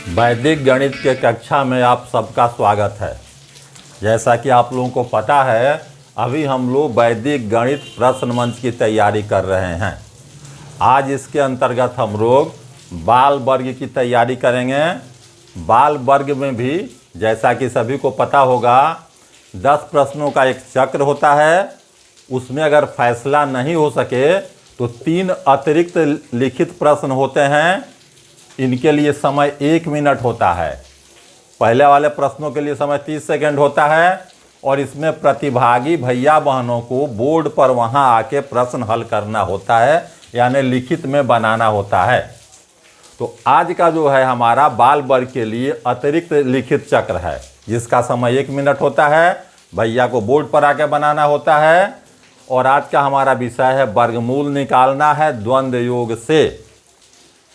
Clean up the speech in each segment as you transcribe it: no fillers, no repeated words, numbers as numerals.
वैदिक गणित के कक्षा में आप सबका स्वागत है। जैसा कि आप लोगों को पता है, अभी हम लोग वैदिक गणित प्रश्न मंच की तैयारी कर रहे हैं। आज इसके अंतर्गत हम लोग बाल वर्ग की तैयारी करेंगे। बाल वर्ग में भी जैसा कि सभी को पता होगा 10 प्रश्नों का एक चक्र होता है। उसमें अगर फैसला नहीं हो सके तो 3 अतिरिक्त लिखित प्रश्न होते हैं। इनके लिए समय 1 मिनट होता है। पहले वाले प्रश्नों के लिए समय 30 सेकंड होता है और इसमें प्रतिभागी भैया बहनों को बोर्ड पर वहां आके प्रश्न हल करना होता है, यानी लिखित में बनाना होता है। तो आज का जो है हमारा बाल वर्ग के लिए अतिरिक्त लिखित चक्र है, जिसका समय 1 मिनट होता है। भैया को बोर्ड पर आके बनाना होता है। और आज का हमारा विषय है वर्गमूल निकालना है द्वंद्व योग से।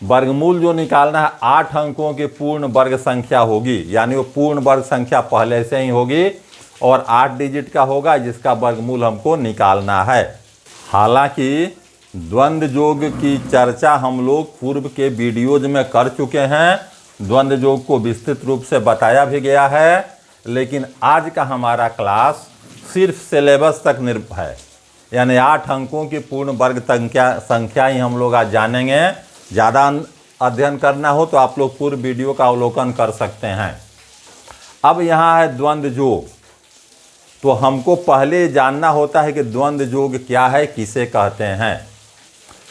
वर्गमूल जो निकालना है 8 अंकों की पूर्ण वर्ग संख्या होगी, यानी वो पूर्ण वर्ग संख्या पहले से ही होगी और 8 डिजिट का होगा, जिसका वर्गमूल हमको निकालना है। हालांकि द्वंद्व योग की चर्चा हम लोग पूर्व के वीडियोज में कर चुके हैं। द्वंद्व योग को विस्तृत रूप से बताया भी गया है, लेकिन आज का हमारा क्लास सिर्फ सिलेबस तक निर्भर है, यानी 8 अंकों की पूर्ण वर्ग संख्या ही हम लोग आज जानेंगे। ज़्यादा अध्ययन करना हो तो आप लोग पूर्व वीडियो का अवलोकन कर सकते हैं। अब यहाँ है द्वंद्व योग। तो हमको पहले जानना होता है कि द्वंद्व योग क्या है, किसे कहते हैं।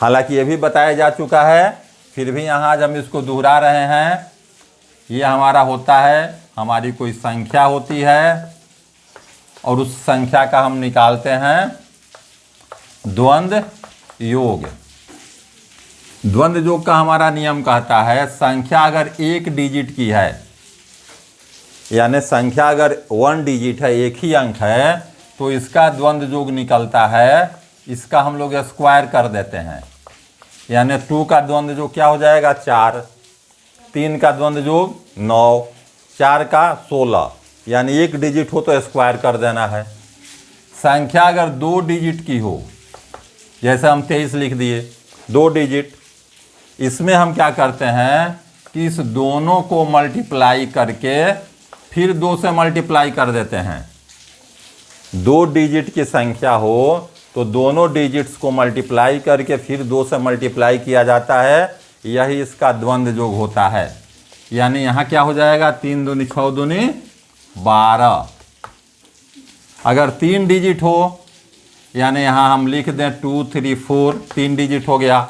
हालांकि ये भी बताया जा चुका है, फिर भी यहाँ आज हम इसको दोहरा रहे हैं। ये हमारा होता है, हमारी कोई संख्या होती है और उस संख्या का हम निकालते हैं द्वंद्व योग। द्वंद्व योग का हमारा नियम कहता है संख्या अगर 1 डिजिट की है, यानी संख्या अगर 1 डिजिट है, एक ही अंक है, तो इसका द्वंद्व योग निकलता है। इसका हम लोग स्क्वायर कर देते हैं, यानी 2 का द्वंद्व योग क्या हो जाएगा 4, 3 का द्वंद्व योग 9, 4 का 16, यानी 1 डिजिट हो तो स्क्वायर कर देना है। संख्या अगर 2 डिजिट की हो, जैसे हम 23 लिख दिए, 2 डिजिट, इसमें हम क्या करते हैं कि इस दोनों को मल्टीप्लाई करके फिर 2 से मल्टीप्लाई कर देते हैं। 2 डिजिट की संख्या हो तो दोनों डिजिट्स को मल्टीप्लाई करके फिर 2 से मल्टीप्लाई किया जाता है। यही इसका द्वंद्व योग होता है। यानी यहाँ क्या हो जाएगा 3 दूनी 6 दूनी 12। अगर 3 डिजिट हो, यानी यहाँ हम लिख दें 2 3 4, 3 डिजिट हो गया।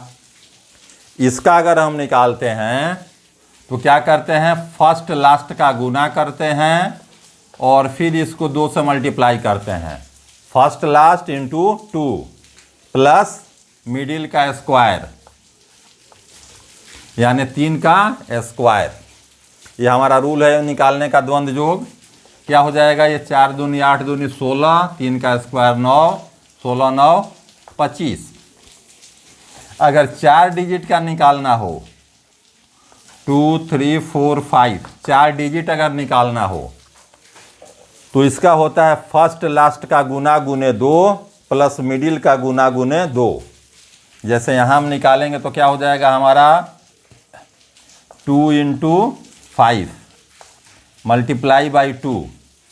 इसका अगर हम निकालते हैं तो क्या करते हैं, फर्स्ट लास्ट का गुना करते हैं और फिर इसको 2 से मल्टीप्लाई करते हैं। First last into 2 plus middle का स्क्वायर, यानी 3 का स्क्वायर। ये हमारा रूल है निकालने का द्वंद्व योग। क्या हो जाएगा, ये 4 दूनी 8 दूनी 16, 3 का स्क्वायर 9, 16 9 25। अगर 4 डिजिट का निकालना हो, 2 3 4 5, 4 डिजिट अगर निकालना हो तो इसका होता है फर्स्ट लास्ट का गुना गुने 2 प्लस मिडिल का गुना गुने 2। जैसे यहाँ हम निकालेंगे तो क्या हो जाएगा हमारा 2 into 5 multiply by 2।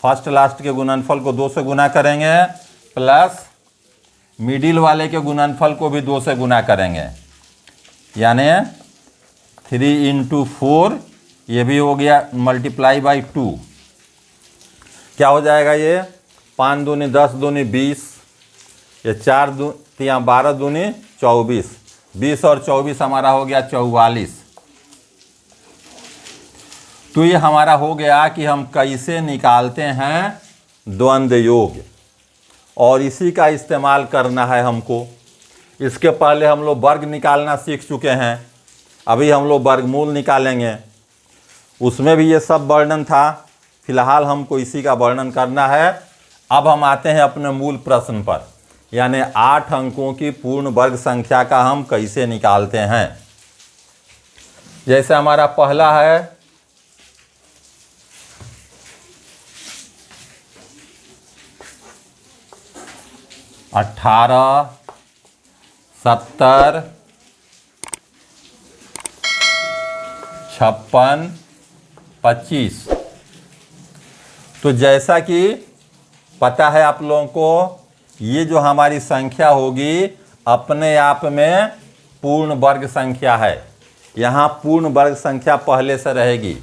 First last के गुणनफल को 2 से गुना करेंगे प्लस मिडिल वाले के गुणनफल को भी 2 से गुना करेंगे, यानी 3 इंटू 4, ये भी हो गया मल्टीप्लाई बाई 2। क्या हो जाएगा ये 5 दूनी 10 दूनी 20, ये 4 12 दूनी 24, 20 और 24 हमारा हो गया 44। तो ये हमारा हो गया कि हम कैसे निकालते हैं द्वंद्व योग, और इसी का इस्तेमाल करना है हमको। इसके पहले हम लोग वर्ग निकालना सीख चुके हैं, अभी हम लोग वर्गमूल निकालेंगे। उसमें भी ये सब वर्णन था, फिलहाल हमको इसी का वर्णन करना है। अब हम आते हैं अपने मूल प्रश्न पर, यानी 8 अंकों की पूर्ण वर्ग संख्या का हम कैसे निकालते हैं। जैसे हमारा पहला है 18 70 56 25। तो जैसा कि पता है आप लोगों को, ये जो हमारी संख्या होगी अपने आप में पूर्ण वर्ग संख्या है। यहाँ पूर्ण वर्ग संख्या पहले से रहेगी,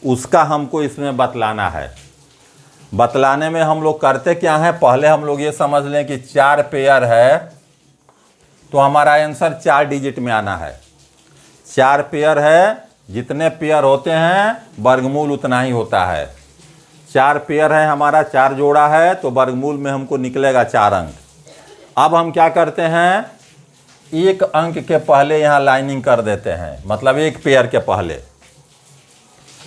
उसका हमको इसमें बतलाना है। बतलाने में हम लोग करते क्या है, पहले हम लोग ये समझ लें कि 4 पेयर है तो हमारा आंसर 4 डिजिट में आना है। 4 पेयर है, जितने पेयर होते हैं वर्गमूल उतना ही होता है। 4 पेयर है हमारा, 4 जोड़ा है तो वर्गमूल में हमको निकलेगा 4 अंक। अब हम क्या करते हैं, एक अंक के पहले यहाँ लाइनिंग कर देते हैं, मतलब एक पेयर के पहले।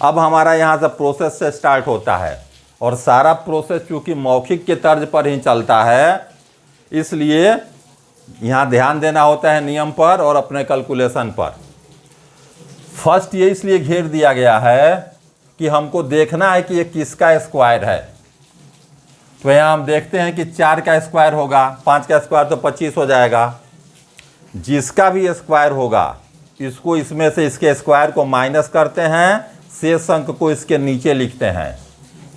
अब हमारा यहाँ से प्रोसेस से स्टार्ट होता है और सारा प्रोसेस चूँकि मौखिक के तर्ज पर ही चलता है, इसलिए यहाँ ध्यान देना होता है नियम पर और अपने कैलकुलेशन पर। फर्स्ट ये इसलिए घेर दिया गया है कि हमको देखना है कि ये किसका स्क्वायर है। तो यहाँ हम देखते हैं कि 4 का स्क्वायर होगा, 5 का स्क्वायर तो 25 हो जाएगा। जिसका भी स्क्वायर होगा इसको इसमें से इसके स्क्वायर को माइनस करते हैं, शेष अंक को इसके नीचे लिखते हैं।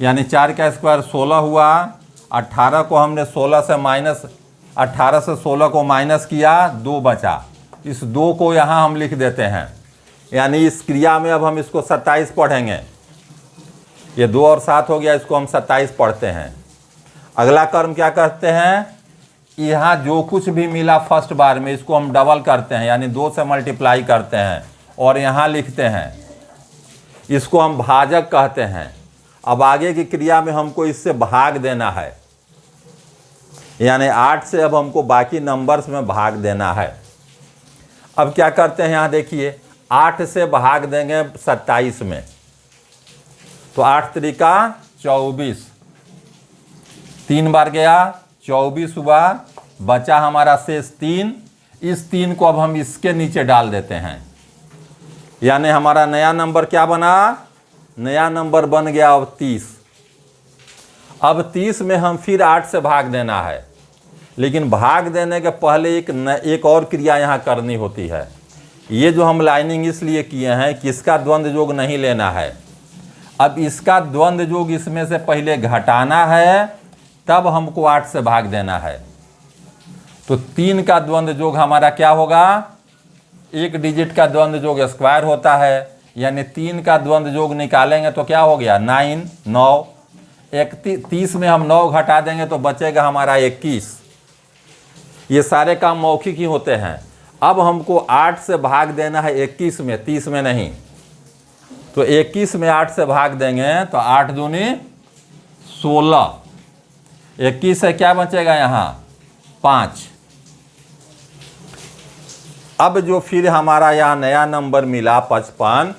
यानी 4 का स्क्वायर 16 हुआ, 18 को हमने 16 से माइनस 18 से 16 को माइनस किया, 2 बचा। इस 2 को यहाँ हम लिख देते हैं। यानी इस क्रिया में अब हम इसको 27 पढ़ेंगे। ये 2 और 7 हो गया, इसको हम 27 पढ़ते हैं। अगला कर्म क्या करते हैं, यहाँ जो कुछ भी मिला फर्स्ट बार में इसको हम डबल करते हैं, यानी 2 से मल्टीप्लाई करते हैं और यहाँ लिखते हैं। इसको हम भाजक कहते हैं। अब आगे की क्रिया में हमको इससे भाग देना है, यानी 8 से अब हमको बाकी नंबर्स में भाग देना है। अब क्या करते हैं, यहाँ देखिए 8 से भाग देंगे 27 में, तो 8 त्रिका 24, 3 बार गया 24 हुआ, बचा हमारा शेष 3। इस 3 को अब हम इसके नीचे डाल देते हैं, यानी हमारा नया नंबर क्या बना, नया नंबर बन गया अब 30। अब 30 में हम फिर 8 से भाग देना है, लेकिन भाग देने के पहले एक और क्रिया यहाँ करनी होती है। ये जो हम लाइनिंग इसलिए किए हैं कि इसका द्वंद्व योग नहीं लेना है। अब इसका द्वंद्व योग इसमें से पहले घटाना है, तब हमको 8 से भाग देना है। तो 3 का द्वंद्व योग हमारा क्या होगा, 1 डिजिट का द्वंद्व योग स्क्वायर होता है, यानी 3 का द्वंद्व योग निकालेंगे तो क्या हो गया 9, 9। 30 में हम 9 घटा देंगे तो बचेगा हमारा 21। ये सारे काम मौखिक ही होते हैं। अब हमको 8 से भाग देना है 21 में, 30 में नहीं। तो 21 में 8 से भाग देंगे तो 8 दूनी 16, 21 से क्या बचेगा यहाँ 5। अब जो फिर हमारा यहाँ नया नंबर मिला 55,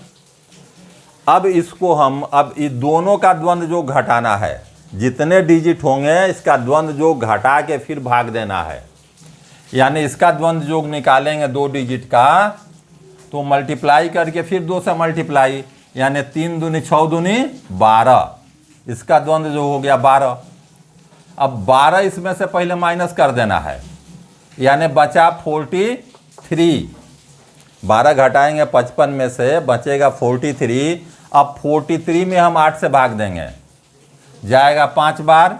अब इसको हम अब इस दोनों का द्वंद्व योग घटाना है। जितने डिजिट होंगे इसका द्वंद्व योग घटा के फिर भाग देना है, यानी इसका द्वंद्व योग निकालेंगे 2 डिजिट का, तो मल्टीप्लाई करके फिर 2 से मल्टीप्लाई, यानी 3 दूनी 6 दूनी 12। इसका द्वंद्व योग हो गया 12। अब 12 इसमें से पहले माइनस कर देना है, यानी बचा 43। 12 घटाएंगे 55 में से बचेगा 43। अब 43 में हम 8 से भाग देंगे, जाएगा 5 बार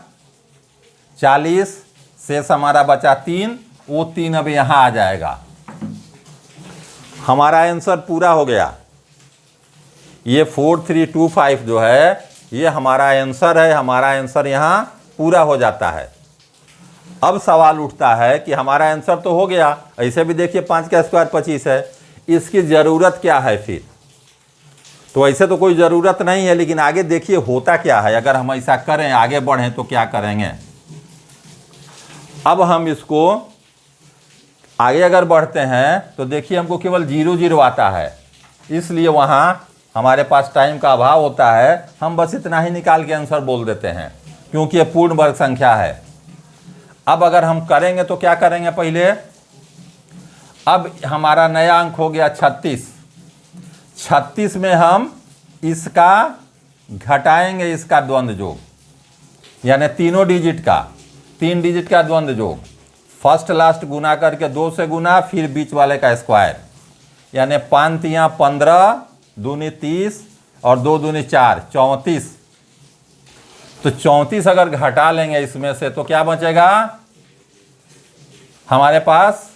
40, शेष हमारा बचा 3। वो 3 अब यहाँ आ जाएगा। हमारा आंसर पूरा हो गया। ये 4325 जो है ये हमारा आंसर है। हमारा आंसर यहाँ पूरा हो जाता है। अब सवाल उठता है कि हमारा आंसर तो हो गया, ऐसे भी देखिए 5 का स्क्वायर 25 है, इसकी ज़रूरत क्या है फिर? तो ऐसे तो कोई ज़रूरत नहीं है, लेकिन आगे देखिए होता क्या है। अगर हम ऐसा करें, आगे बढ़ें तो क्या करेंगे। अब हम इसको आगे अगर बढ़ते हैं तो देखिए हमको केवल 0 0 आता है, इसलिए वहाँ हमारे पास टाइम का अभाव होता है। हम बस इतना ही निकाल के आंसर बोल देते हैं, क्योंकि ये पूर्ण वर्ग संख्या है। अब अगर हम करेंगे तो क्या करेंगे पहले, अब हमारा नया अंक हो गया 36। 36 में हम इसका घटाएंगे इसका द्वंद्व योग, यानी तीनों डिजिट का, 3 डिजिट का द्वंद्व योग। फर्स्ट लास्ट गुना करके 2 से गुना, फिर बीच वाले का स्क्वायर, यानी 5 तियाँ 15, दूनी 30, और 2 दूनी 4, 34। तो 34 अगर घटा लेंगे इसमें से तो क्या बचेगा हमारे पास?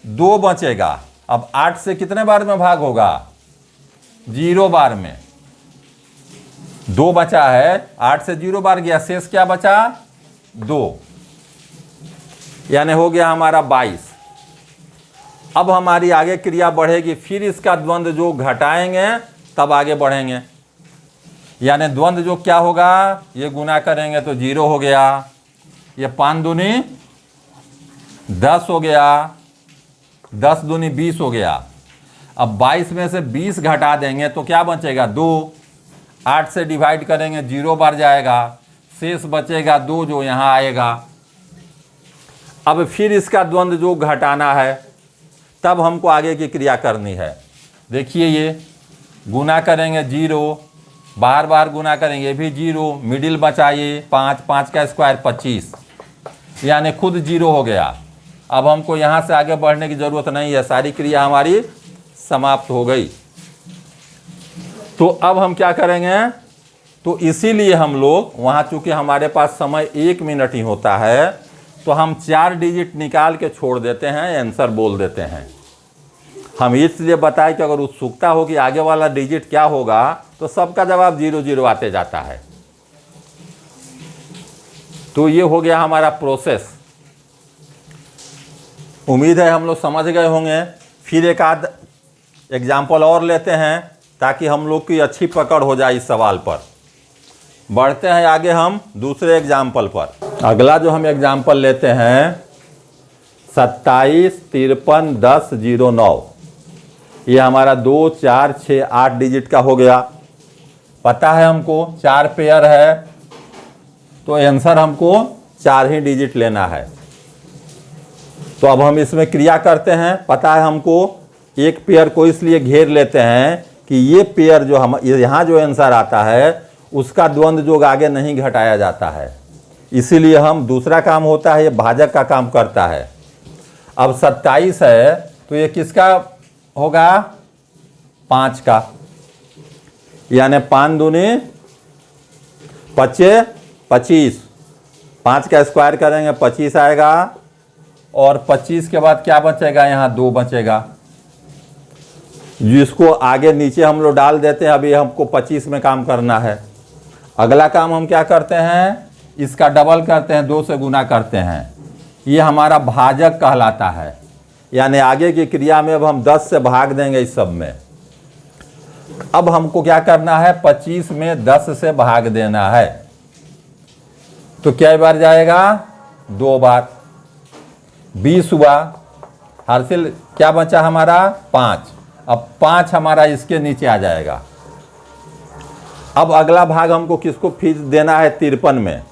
2 बचेगा। अब 8 से कितने बार में भाग होगा? 0 बार में। 2 बचा है, 8 से 0 बार गया, शेष क्या बचा? 2, यानी हो गया हमारा 22। अब हमारी आगे क्रिया बढ़ेगी, फिर इसका द्वंद्व जो घटाएंगे तब आगे बढ़ेंगे। यानी द्वंद्व जो क्या होगा? ये गुना करेंगे तो 0 हो गया, ये 5 दूनी 10 हो गया, 10 दूनी 20 हो गया। अब 22 में से 20 घटा देंगे तो क्या बचेगा? 2। 8 से डिवाइड करेंगे 0 बार जाएगा, शेष बचेगा 2 जो यहाँ आएगा। अब फिर इसका द्वंद्व जो घटाना है तब हमको आगे की क्रिया करनी है। देखिए ये गुना करेंगे 0, बार बार गुना करेंगे, ये भी 0, मिडिल बचा ये 5, 5 का स्क्वायर 25, यानी खुद 0 हो गया। अब हमको यहाँ से आगे बढ़ने की ज़रूरत नहीं है, सारी क्रिया हमारी समाप्त हो गई। तो अब हम क्या करेंगे? तो इसीलिए हम लोग वहाँ चूँकि हमारे पास समय 1 मिनट ही होता है तो हम 4 डिजिट निकाल के छोड़ देते हैं, आंसर बोल देते हैं। हम इसलिए बताएं कि अगर उत्सुकता हो कि आगे वाला डिजिट क्या होगा तो सबका जवाब 0 0 आते जाता है। तो ये हो गया हमारा प्रोसेस। उम्मीद है हम लोग समझ गए होंगे। फिर एक आध एग्जाम्पल और लेते हैं ताकि हम लोग की अच्छी पकड़ हो जाए इस सवाल पर। बढ़ते हैं आगे हम दूसरे एग्जाम्पल पर। अगला जो हम एग्जाम्पल लेते हैं 27 53 10 09। ये हमारा 2 4 6 8 डिजिट का हो गया। पता है हमको 4 पेयर है तो आंसर हमको 4 ही डिजिट लेना है। तो अब हम इसमें क्रिया करते हैं। पता है हमको एक पेयर को इसलिए घेर लेते हैं कि ये पेयर जो हम यहाँ जो आंसर आता है उसका द्वंद्व जोग आगे नहीं घटाया जाता है, इसीलिए हम दूसरा काम होता है ये भाजक का काम करता है। अब 27 है तो ये किसका होगा? 5 का, यानी 5 दूनी 25, 25, 5 का स्क्वायर करेंगे 25 आएगा और 25 के बाद क्या बचेगा? यहाँ 2 बचेगा, जिसको आगे नीचे हम लोग डाल देते हैं। अभी हमको 25 में काम करना है। अगला काम हम क्या करते हैं? इसका डबल करते हैं, 2 से गुना करते हैं। ये हमारा भाजक कहलाता है, यानी आगे की क्रिया में अब हम 10 से भाग देंगे इस सब में। अब हमको क्या करना है? 25 में 10 से भाग देना है। तो क्या बार जाएगा? 2 बार। 20 हुआ, हासिल क्या बचा हमारा? 5। अब 5 हमारा इसके नीचे आ जाएगा। अब अगला भाग हमको किसको फीस देना है? 53 में।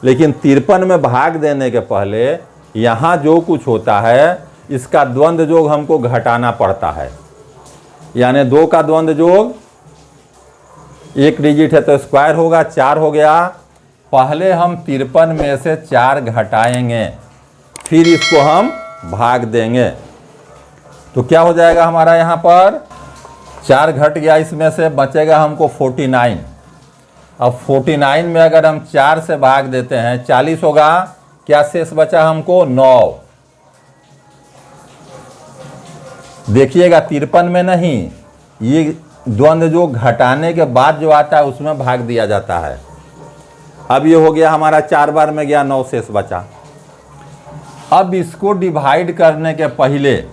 लेकिन 53 में भाग देने के पहले यहाँ जो कुछ होता है इसका द्वंद्व जोग हमको घटाना पड़ता है। यानी 2 का द्वंद्व जोग, 1 डिजिट है तो स्क्वायर होगा, 4 हो गया। पहले हम 53 में से 4 घटाएंगे, फिर इसको हम भाग देंगे। तो क्या हो जाएगा हमारा? यहाँ पर 4 घट गया, इसमें से बचेगा हमको 49। अब 49 में अगर हम 4 से भाग देते हैं 40 होगा। क्या शेष बचा हमको? 9। देखिएगा 53 में नहीं, ये द्वंद्व जो घटाने के बाद जो आता है उसमें भाग दिया जाता है। अब ये हो गया हमारा 4 बार में गया, 9 शेष बचा। अब इसको डिवाइड करने के पहले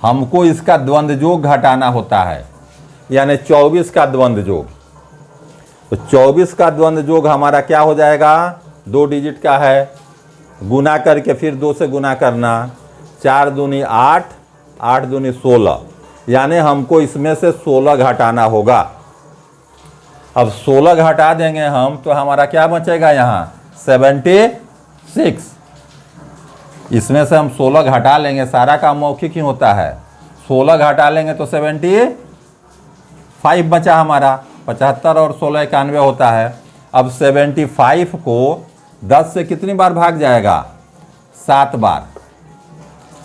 हमको इसका द्वंद्व जोग घटाना होता है, यानी 24 का द्वंद्व जोग। तो 24 का द्वंद्व जोग हमारा क्या हो जाएगा? 2 डिजिट का है, गुना करके फिर 2 से गुना करना। 4 दूनी 8, 8 दूनी 16, यानी हमको इसमें से 16 घटाना होगा। अब 16 घटा देंगे हम तो हमारा क्या बचेगा? यहाँ 76। इसमें से हम 16 घटा लेंगे, सारा काम मौखिक ही होता है। 16 घटा लेंगे तो 75 बचा हमारा। 75 और 16 91 होता है। अब 75 को 10 से कितनी बार भाग जाएगा? 7 बार।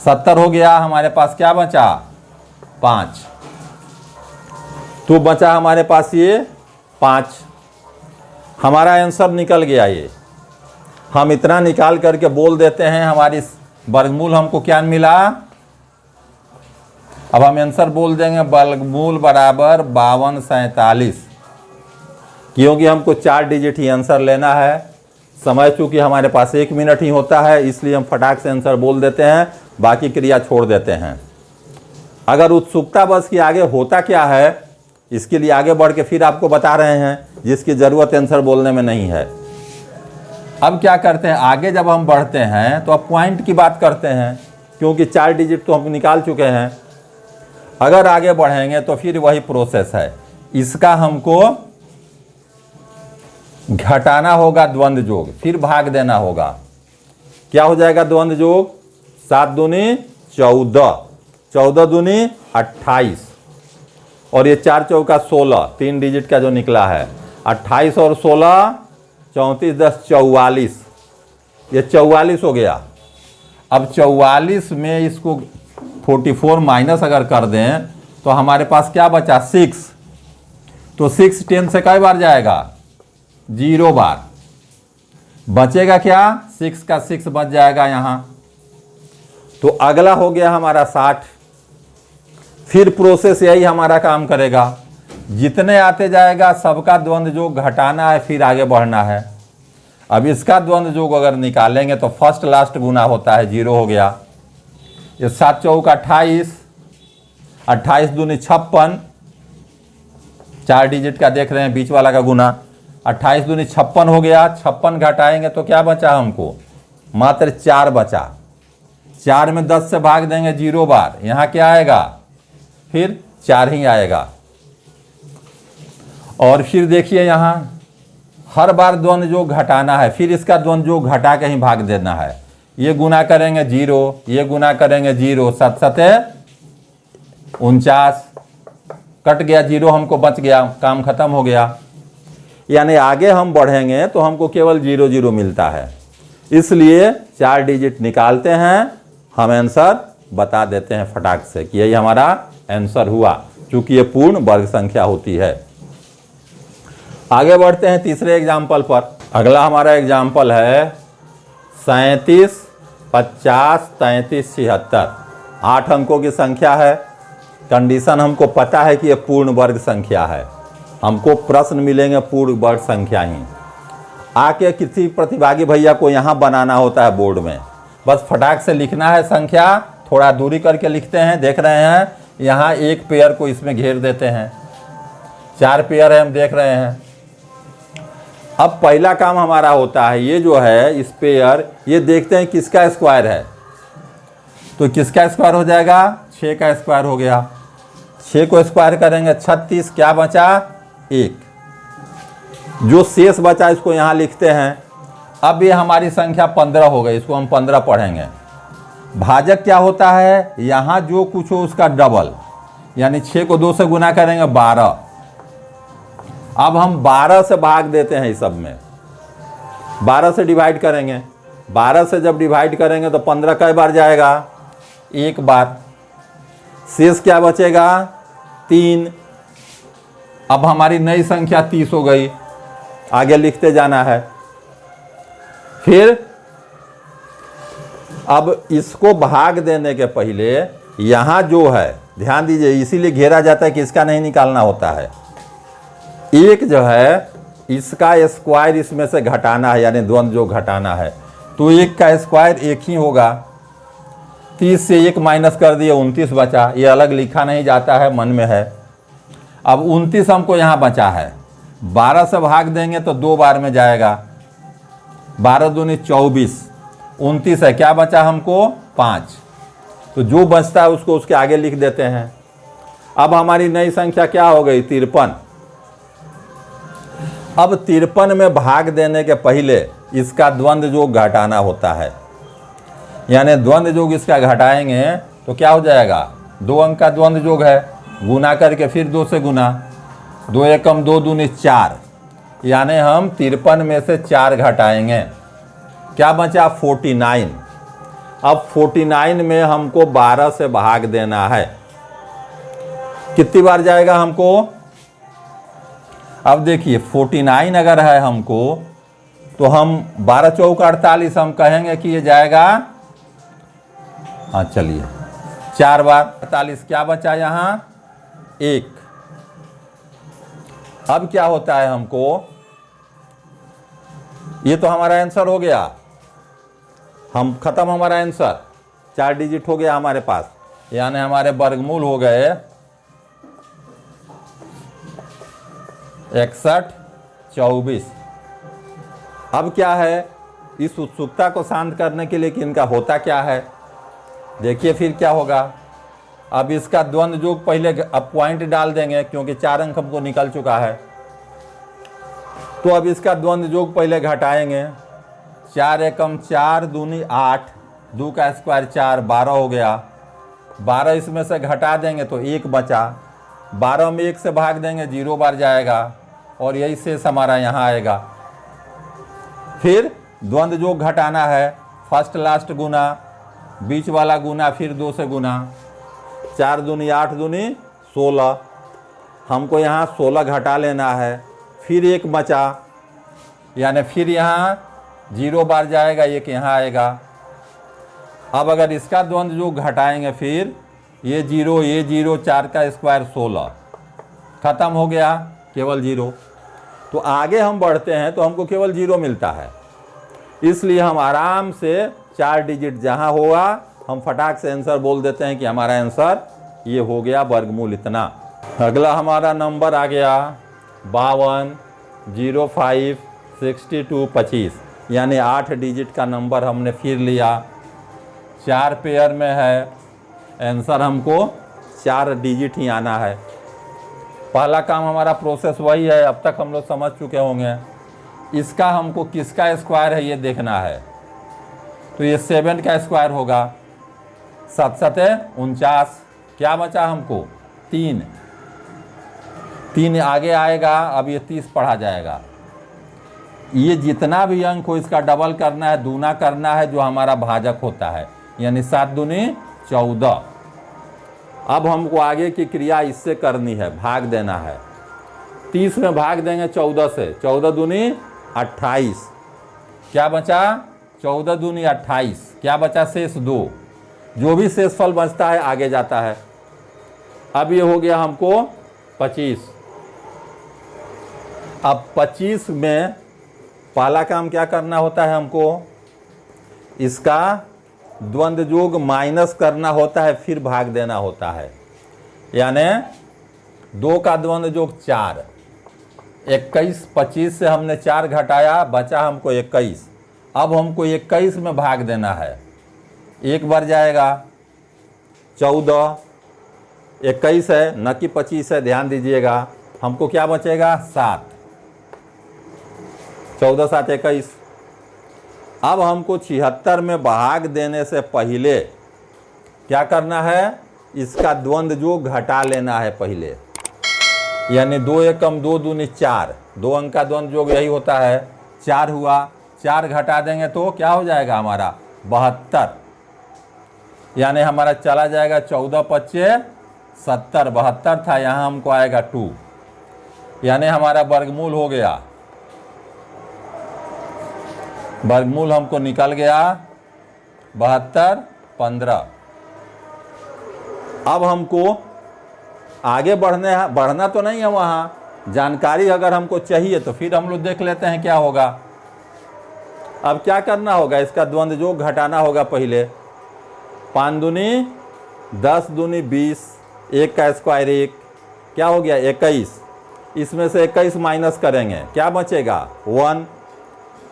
70 हो गया। हमारे पास क्या बचा? 5। तो बचा हमारे पास ये 5। हमारा आंसर निकल गया ये। हम इतना निकाल करके बोल देते हैं हमारी वर्गमूल हमको क्या मिला। अब हम आंसर बोल देंगे वर्गमूल बराबर 5247, क्योंकि हमको 4 डिजिट ही आंसर लेना है। समय चूंकि हमारे पास 1 मिनट ही होता है, इसलिए हम फटाक से आंसर बोल देते हैं, बाकी क्रिया छोड़ देते हैं। अगर उत्सुकता बस कि आगे होता क्या है, इसके लिए आगे बढ़ के फिर आपको बता रहे हैं, जिसकी ज़रूरत आंसर बोलने में नहीं है। अब क्या करते हैं, आगे जब हम बढ़ते हैं तो अब पॉइंट की बात करते हैं, क्योंकि 4 डिजिट तो हम निकाल चुके हैं। अगर आगे बढ़ेंगे तो फिर वही प्रोसेस है, इसका हमको घटाना होगा द्वंद्व जोग, फिर भाग देना होगा। क्या हो जाएगा द्वंद्व जोग, 7 दूनी 14, 14 दूनी 28, और ये 4 चौका 16, 3 डिजिट का जो निकला है। 28 और 16 34 10 44, ये 44 हो गया। अब 44 में इसको 44 माइनस अगर कर दें तो हमारे पास क्या बचा 6। तो 6 10 से कई बार जाएगा, 0 बार। बचेगा क्या, 6 का 6 बच जाएगा यहाँ। तो अगला हो गया हमारा 60। फिर प्रोसेस यही हमारा काम करेगा, जितने आते जाएगा सबका द्वंद्व जोग घटाना है, फिर आगे बढ़ना है। अब इसका द्वंद्व जोग अगर निकालेंगे तो फर्स्ट लास्ट गुना होता है, 0 हो गया। ये 7 चौका 28, 28 दूनी 56, 4 डिजिट का देख रहे हैं, बीच वाला का गुना। 28 दूनी 56 हो गया। 56 घटाएंगे तो क्या बचा हमको, मात्र 4 बचा। 4 में 10 से भाग देंगे 0 बार, यहाँ क्या आएगा, फिर 4 ही आएगा। और फिर देखिए यहाँ हर बार द्वंद्व जोग घटाना है, फिर इसका द्वंद्व जोग घटा के ही भाग देना है। ये गुना करेंगे 0, ये गुना करेंगे 0, 7 7 49, कट गया 0, हमको बच गया, काम खत्म हो गया। यानी आगे हम बढ़ेंगे तो हमको केवल 0 0 मिलता है, इसलिए 4 डिजिट निकालते हैं, हम आंसर बता देते हैं फटाक से कि यही हमारा आंसर हुआ, चूंकि ये पूर्ण वर्ग संख्या होती है। आगे बढ़ते हैं तीसरे एग्जाम्पल पर। अगला हमारा एग्जाम्पल है 37 50 33 76, 8 अंकों की संख्या है। कंडीशन हमको पता है कि ये पूर्ण वर्ग संख्या है, हमको प्रश्न मिलेंगे पूर्ण वर्ग संख्या ही। आके किसी प्रतिभागी भैया को यहाँ बनाना होता है बोर्ड में, बस फटाक से लिखना है संख्या, थोड़ा दूरी करके लिखते हैं। देख रहे हैं यहाँ एक पेयर को इसमें घेर देते हैं, 4 पेयर है, हम देख रहे हैं। अब पहला काम हमारा होता है, ये जो है इस पेयर, ये देखते हैं किसका स्क्वायर है। तो किसका स्क्वायर हो जाएगा, 6 का स्क्वायर हो गया। 6 को स्क्वायर करेंगे 36, क्या बचा 1। जो शेष बचा इसको यहाँ लिखते हैं। अब ये हमारी संख्या 15 हो गई, इसको हम 15 पढ़ेंगे। भाजक क्या होता है, यहाँ जो कुछ हो उसका डबल, यानी 6 को 2 से गुना करेंगे 12। अब हम 12 से भाग देते हैं इस सब में, 12 से डिवाइड करेंगे। 12 से जब डिवाइड करेंगे तो 15 कई बार जाएगा, 1 बार। शेष क्या बचेगा 3। अब हमारी नई संख्या 30 हो गई, आगे लिखते जाना है। फिर अब इसको भाग देने के पहले यहाँ जो है, ध्यान दीजिए, इसीलिए घेरा जाता है कि इसका नहीं निकालना होता है। एक जो है इसका स्क्वायर इसमें से घटाना है, यानी द्वंद्व जो घटाना है, तो 1 का स्क्वायर 1 ही होगा। 30 से 1 माइनस कर दिए, 29 बचा। ये अलग लिखा नहीं जाता है, मन में है। अब 29 हमको यहाँ बचा है, 12 से भाग देंगे तो 2 बार में जाएगा। 12 दूनी 24, 29 है, क्या बचा हमको 5। तो जो बचता है उसको उसके आगे लिख देते हैं। अब हमारी नई संख्या क्या हो गई 53। अब 53 में भाग देने के पहले इसका द्वंद्व जोग घटाना होता है, यानी द्वंद्व जोग इसका घटाएंगे तो क्या हो जाएगा, 2 अंक का द्वंद्व जोग है, गुना करके फिर 2 से गुना, 2 एकम 2 दूनी 4, यानी हम 53 में से 4 घटाएंगे, क्या बचा 49। अब 49 में हमको 12 से भाग देना है। कितनी बार जाएगा हमको अब देखिए 49 अगर है हमको, तो हम 12 चौक 48 हम कहेंगे कि ये जाएगा, हाँ चलिए 4 बार 48, क्या बचा यहाँ 1। अब क्या होता है हमको, ये तो हमारा आंसर हो गया, हम खत्म हमारा आंसर, 4 डिजिट हो गया हमारे पास, यानी हमारे वर्गमूल हो गए 61 24। अब क्या है, इस उत्सुकता को शांत करने के लिए कि इनका होता क्या है, देखिए फिर क्या होगा। अब इसका द्वंद्व योग पहले, अब पॉइंट डाल देंगे क्योंकि 4 अंक हमको निकल चुका है, तो अब इसका द्वंद्व योग पहले घटाएंगे। 4 एकम 4 दूनी 8, 2 का स्क्वायर 4, 12 हो गया। 12 इसमें से घटा देंगे तो 1 बचा, 12 में 1 से भाग देंगे 0 बार जाएगा, और यही शेष हमारा यहाँ आएगा। फिर द्वंद्व योग घटाना है, फर्स्ट लास्ट गुना, बीच वाला गुना, फिर 2 से गुना। 4 दूनी 8 दूनी 16, हमको यहाँ 16 घटा लेना है, फिर 1 बचा, यानी फिर यहाँ 0 बार जाएगा, 1 यहाँ आएगा। अब अगर इसका द्वंद्व योग घटाएंगे, फिर ये 0, 4 का स्क्वायर 16, खत्म हो गया, केवल 0। तो आगे हम बढ़ते हैं तो हमको केवल 0 मिलता है, इसलिए हम आराम से 4 डिजिट जहाँ होगा हम फटाक से आंसर बोल देते हैं कि हमारा आंसर ये हो गया, वर्गमूल इतना। अगला हमारा नंबर आ गया 52 05 62 25, यानी 8 डिजिट का नंबर हमने फिर लिया, 4 पेयर में है, आंसर हमको 4 डिजिट ही आना है। पहला काम हमारा प्रोसेस वही है, अब तक हम लोग समझ चुके होंगे। इसका हमको किसका स्क्वायर है ये देखना है, तो ये 7 का स्क्वायर होगा, 7 7 49, क्या बचा हमको 3, 3 आगे आएगा, अब ये 30 पढ़ा जाएगा। ये जितना भी अंक हो इसका डबल करना है, दूना करना है, जो हमारा भाजक होता है, यानी 7 दूनी 14। अब हमको आगे की क्रिया इससे करनी है, भाग देना है। 30 में भाग देंगे 14 से, 14 दूनी 28, क्या बचा 14 दूनी 28, क्या बचा शेष 2, जो भी शेषफल बचता है आगे जाता है। अब ये हो गया हमको 25। अब 25 में पहला काम क्या करना होता है हमको, इसका द्वंद्व योग माइनस करना होता है, फिर भाग देना होता है, यानी 2 का द्वंद्व योग 4, 21, 25 से हमने 4 घटाया, बचा हमको 21। अब हमको 21 में भाग देना है, 1 बार जाएगा, 14, 21 है न कि 25 है, ध्यान दीजिएगा। हमको क्या बचेगा 7, 14 7 21। अब हमको 76 में भाग देने से पहले क्या करना है, इसका द्वंद्व योग घटा लेना है पहले, यानी 2 एकम 2 दूनी 4, 2 अंक का द्वंद्व योग यही होता है, 4 हुआ, 4 घटा देंगे तो क्या हो जाएगा हमारा 72, यानी हमारा चला जाएगा 14 25 70, 72 था, यहाँ हमको आएगा 2, यानी हमारा वर्गमूल हो गया, वर्गमूल हमको निकल गया 72 15। अब हमको आगे बढ़ना तो नहीं है, वहाँ जानकारी अगर हमको चाहिए तो फिर हम लोग देख लेते हैं क्या होगा। अब क्या करना होगा, इसका द्वंद्व योग घटाना होगा पहले, 5 दूनी 10 दूनी 20, 1 का स्क्वायर 1, क्या हो गया 21, इसमें से 21 माइनस करेंगे, क्या बचेगा 1,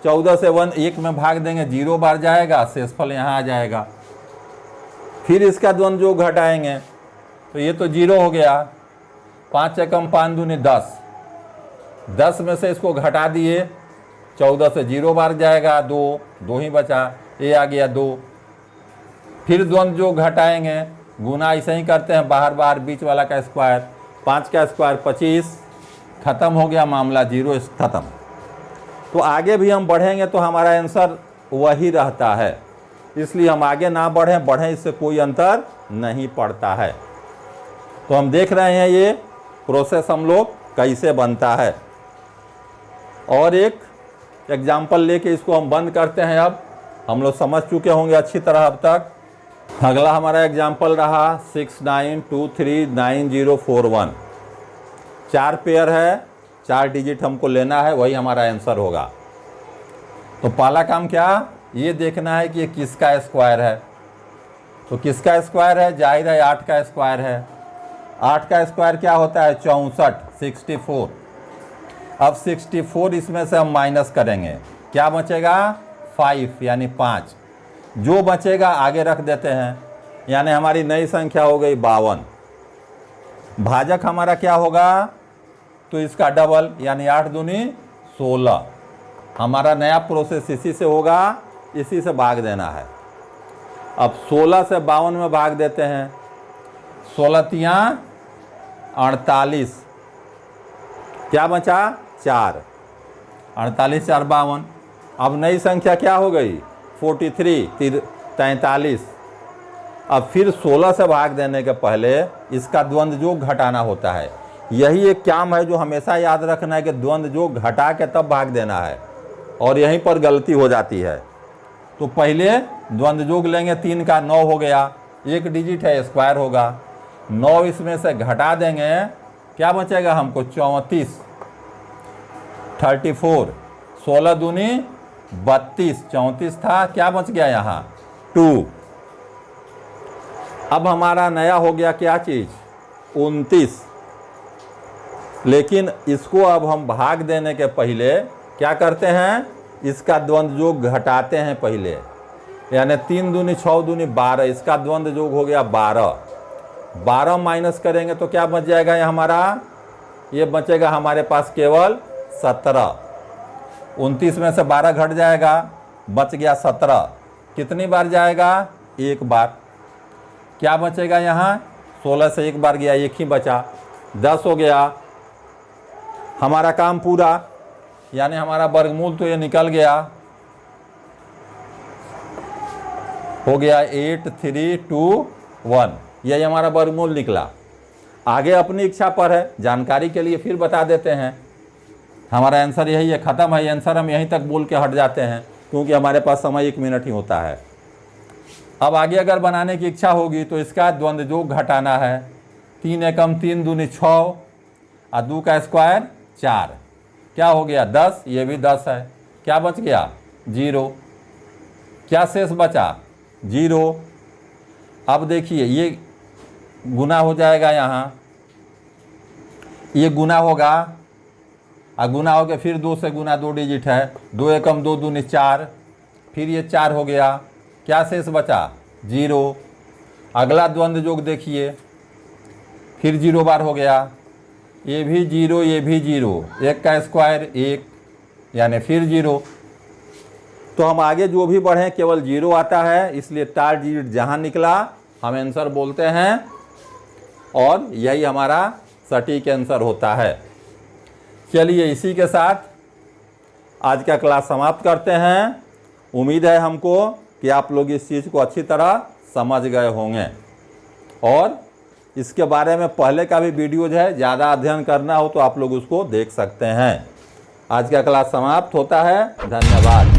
14 से 1 में भाग देंगे, 0 बार जाएगा, शेषफल यहाँ आ जाएगा। फिर इसका द्वंद्व योग घटाएंगे तो ये तो 0 हो गया, 5 एकम 5 दूनी 10, 10 में से इसको घटा दिए, 14 से 0 बार जाएगा, 2 ही बचा, ये आ गया 2। फिर द्वंद्व योग घटाएंगे, गुना ऐसे ही करते हैं, बाहर बाहर बीच वाला का स्क्वायर, 5 का स्क्वायर 25, खत्म हो गया मामला, 0 खत्म। तो आगे भी हम बढ़ेंगे तो हमारा आंसर वही रहता है, इसलिए हम आगे ना बढ़ें, इससे कोई अंतर नहीं पड़ता है। तो हम देख रहे हैं ये प्रोसेस हम लोग कैसे बनता है। और एक एग्जाम्पल लेके इसको हम बंद करते हैं। अब हम लोग समझ चुके होंगे अच्छी तरह अब तक। अगला हमारा एग्जाम्पल रहा 69239041। 4 पेयर है, 4 डिजिट हमको लेना है, वही हमारा आंसर होगा। तो पहला काम क्या, ये देखना है कि ये किसका स्क्वायर है। तो किसका स्क्वायर है, जाहिर है 8 का स्क्वायर है। 8 का स्क्वायर क्या होता है, 64, 64। अब 64 इसमें से हम माइनस करेंगे, क्या बचेगा, 5 यानी 5। जो बचेगा आगे रख देते हैं, यानी हमारी नई संख्या हो गई 52। भाजक हमारा क्या होगा, तो इसका डबल यानी 8 दूनी 16। हमारा नया प्रोसेस इसी से होगा, इसी से भाग देना है। अब 16 से 52 में भाग देते हैं। 16 तियाँ 48, क्या बचा, 4। 48 4 52। अब नई संख्या क्या हो गई, 43 43। अब फिर 16 से भाग देने के पहले इसका द्वंद्व जोग घटाना होता है। यही एक काम है जो हमेशा याद रखना है कि द्वंद्व जोग घटा के तब भाग देना है, और यहीं पर गलती हो जाती है। तो पहले द्वंद्व जोग लेंगे, 3 का 9 हो गया, एक डिजिट है, स्क्वायर होगा। 9 इसमें से घटा देंगे, क्या बचेगा हमको, 34 34। 16 दूनी 32, 34 था, क्या बच गया यहाँ, 2। अब हमारा नया हो गया क्या चीज़, 29। लेकिन इसको अब हम भाग देने के पहले क्या करते हैं, इसका द्वंद्व जोग घटाते हैं पहले, यानी 3 दूनी 6 दूनी 12, इसका द्वंद्व जोग हो गया 12। 12 माइनस करेंगे तो क्या बच जाएगा, ये हमारा, ये बचेगा हमारे पास केवल 17। 29 में से 12 घट जाएगा, बच गया 17। कितनी बार जाएगा, एक बार। क्या बचेगा यहाँ, 16 से एक बार गया, एक ही बचा, 10 हो गया। हमारा काम पूरा, यानी हमारा वर्गमूल तो ये निकल गया, हो गया 8321। यही हमारा वर्गमूल निकला। आगे अपनी इच्छा पर है, जानकारी के लिए फिर बता देते हैं। हमारा आंसर यही है, ख़त्म है आंसर, हम यहीं तक बोल के हट जाते हैं, क्योंकि हमारे पास समय 1 मिनट ही होता है। अब आगे अगर बनाने की इच्छा होगी तो इसका द्वंद्व जोग घटाना है। 3 एकम 3 दूनी 6 और 2 का स्क्वायर 4, क्या हो गया, 10। ये भी 10 है, क्या बच गया, 0। क्या शेष बचा, 0। अब देखिए ये गुना हो जाएगा, यहाँ ये गुना होगा, और गुना हो गया, फिर 2 से गुना 2 डिजिट है, 2 एकम 2 दूनी 4, फिर ये 4 हो गया, क्या शेष बचा, 0। अगला द्वंद्व जोग देखिए, फिर 0 बार हो गया, ये भी 0 ये भी 0, 1 का स्क्वायर 1, यानी फिर 0। तो हम आगे जो भी बढ़ें केवल 0 आता है, इसलिए 4 डिजिट जहाँ निकला हम आंसर बोलते हैं, और यही हमारा सटीक आंसर होता है। चलिए इसी के साथ आज का क्लास समाप्त करते हैं। उम्मीद है हमको कि आप लोग इस चीज़ को अच्छी तरह समझ गए होंगे, और इसके बारे में पहले का भी वीडियोज है, ज़्यादा अध्ययन करना हो तो आप लोग उसको देख सकते हैं। आज का क्लास समाप्त होता है, धन्यवाद।